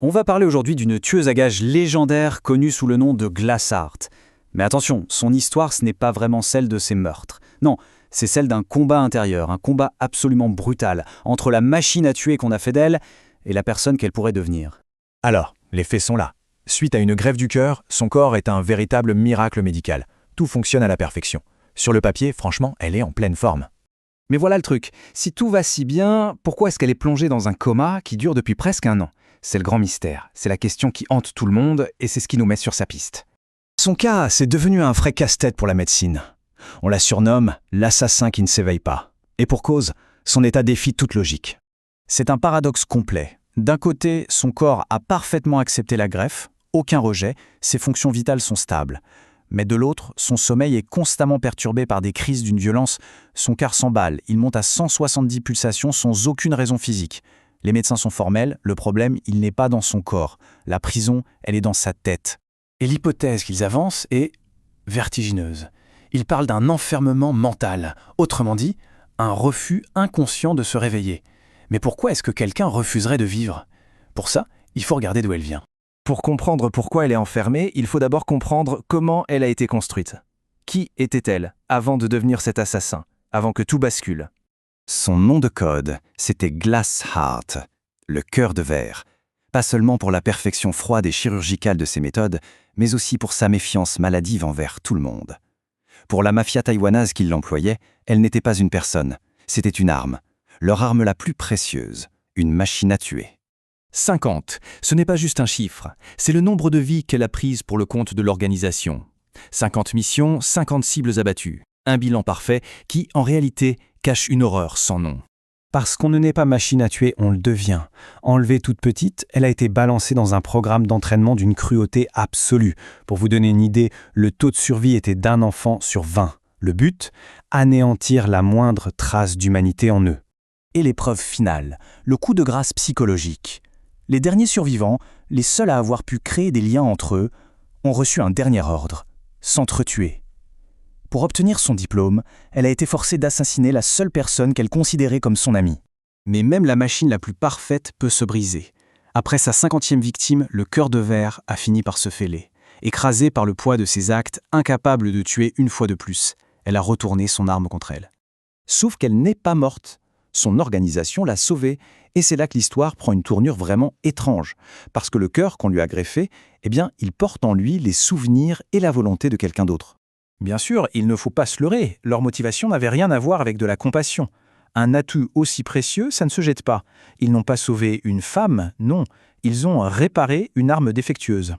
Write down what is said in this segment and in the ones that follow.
On va parler aujourd'hui d'une tueuse à gages légendaire connue sous le nom de Glassheart. Mais attention, son histoire ce n'est pas vraiment celle de ses meurtres. Non, c'est celle d'un combat intérieur, un combat absolument brutal, entre la machine à tuer qu'on a fait d'elle et la personne qu'elle pourrait devenir. Alors, les faits sont là. Suite à une greffe du cœur, son corps est un véritable miracle médical. Tout fonctionne à la perfection. Sur le papier, franchement, elle est en pleine forme. Mais voilà le truc, si tout va si bien, pourquoi est-ce qu'elle est plongée dans un coma qui dure depuis presque un an? C'est le grand mystère, c'est la question qui hante tout le monde et c'est ce qui nous met sur sa piste. Son cas, c'est devenu un vrai casse-tête pour la médecine. On la surnomme l'assassin qui ne s'éveille pas. Et pour cause, son état défie toute logique. C'est un paradoxe complet. D'un côté, son corps a parfaitement accepté la greffe, aucun rejet, ses fonctions vitales sont stables. Mais de l'autre, son sommeil est constamment perturbé par des crises d'une violence. Son cœur s'emballe, il monte à 170 pulsations sans aucune raison physique. Les médecins sont formels, le problème, il n'est pas dans son corps. La prison, elle est dans sa tête. Et l'hypothèse qu'ils avancent est vertigineuse. Ils parlent d'un enfermement mental, autrement dit, un refus inconscient de se réveiller. Mais pourquoi est-ce que quelqu'un refuserait de vivre? Pour ça, il faut regarder d'où elle vient. Pour comprendre pourquoi elle est enfermée, il faut d'abord comprendre comment elle a été construite. Qui était-elle avant de devenir cet assassin, avant que tout bascule? Son nom de code, c'était Glassheart, le cœur de verre. Pas seulement pour la perfection froide et chirurgicale de ses méthodes, mais aussi pour sa méfiance maladive envers tout le monde. Pour la mafia taïwanaise qui l'employait, elle n'était pas une personne, c'était une arme. Leur arme la plus précieuse, une machine à tuer. 50, ce n'est pas juste un chiffre, c'est le nombre de vies qu'elle a prises pour le compte de l'organisation. 50 missions, 50 cibles abattues. Un bilan parfait qui, en réalité, cache une horreur sans nom. Parce qu'on ne naît pas machine à tuer, on le devient. Enlevée toute petite, elle a été balancée dans un programme d'entraînement d'une cruauté absolue. Pour vous donner une idée, le taux de survie était d'1 enfant sur 20. Le but? Anéantir la moindre trace d'humanité en eux. Et l'épreuve finale, le coup de grâce psychologique. Les derniers survivants, les seuls à avoir pu créer des liens entre eux, ont reçu un dernier ordre, s'entretuer. Pour obtenir son diplôme, elle a été forcée d'assassiner la seule personne qu'elle considérait comme son amie. Mais même la machine la plus parfaite peut se briser. Après sa 50e victime, le cœur de verre a fini par se fêler. Écrasée par le poids de ses actes, incapable de tuer une fois de plus, elle a retourné son arme contre elle. Sauf qu'elle n'est pas morte. Son organisation l'a sauvée, et c'est là que l'histoire prend une tournure vraiment étrange, parce que le cœur qu'on lui a greffé, eh bien, il porte en lui les souvenirs et la volonté de quelqu'un d'autre. Bien sûr, il ne faut pas se leurrer, leur motivation n'avait rien à voir avec de la compassion. Un atout aussi précieux, ça ne se jette pas. Ils n'ont pas sauvé une femme, non, ils ont réparé une arme défectueuse.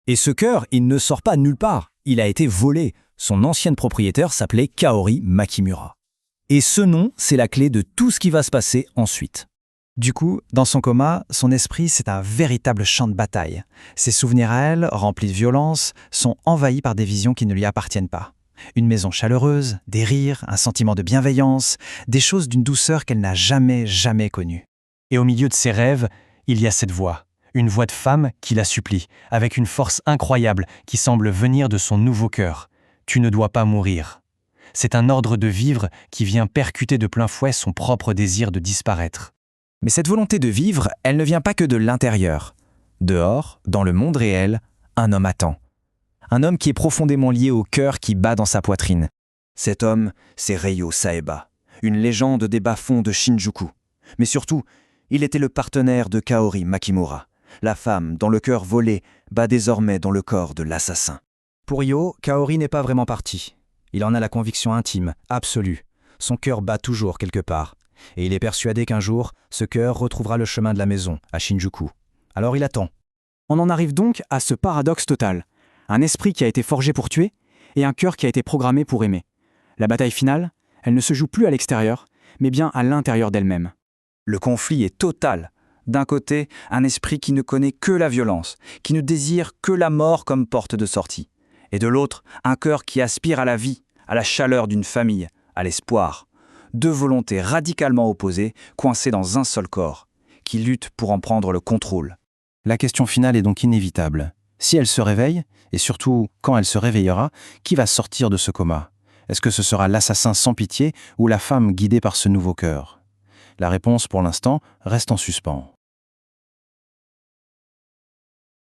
Et ce cœur, il ne sort pas nulle part, il a été volé. Son ancienne propriétaire s'appelait Kaori Makimura. Et ce nom, c'est la clé de tout ce qui va se passer ensuite. Du coup, dans son coma, son esprit, c'est un véritable champ de bataille. Ses souvenirs à elle, remplis de violence, sont envahis par des visions qui ne lui appartiennent pas. Une maison chaleureuse, des rires, un sentiment de bienveillance, des choses d'une douceur qu'elle n'a jamais connue. Et au milieu de ses rêves, il y a cette voix, une voix de femme qui la supplie, avec une force incroyable qui semble venir de son nouveau cœur. Tu ne dois pas mourir. C'est un ordre de vivre qui vient percuter de plein fouet son propre désir de disparaître. Mais cette volonté de vivre, elle ne vient pas que de l'intérieur. Dehors, dans le monde réel, un homme attend. Un homme qui est profondément lié au cœur qui bat dans sa poitrine. Cet homme, c'est Ryo Saeba, une légende des bas-fonds de Shinjuku. Mais surtout, il était le partenaire de Kaori Makimura, la femme dont le cœur volé bat désormais dans le corps de l'assassin. Pour Ryo, Kaori n'est pas vraiment parti. Il en a la conviction intime, absolue. Son cœur bat toujours quelque part. Et il est persuadé qu'un jour, ce cœur retrouvera le chemin de la maison, à Shinjuku. Alors il attend. On en arrive donc à ce paradoxe total. Un esprit qui a été forgé pour tuer et un cœur qui a été programmé pour aimer. La bataille finale, elle ne se joue plus à l'extérieur, mais bien à l'intérieur d'elle-même. Le conflit est total. D'un côté, un esprit qui ne connaît que la violence, qui ne désire que la mort comme porte de sortie. Et de l'autre, un cœur qui aspire à la vie, à la chaleur d'une famille, à l'espoir. Deux volontés radicalement opposées, coincées dans un seul corps, qui luttent pour en prendre le contrôle. La question finale est donc inévitable. Si elle se réveille, et surtout quand elle se réveillera, qui va sortir de ce coma? Est-ce que ce sera l'assassin sans pitié ou la femme guidée par ce nouveau cœur? La réponse, pour l'instant, reste en suspens.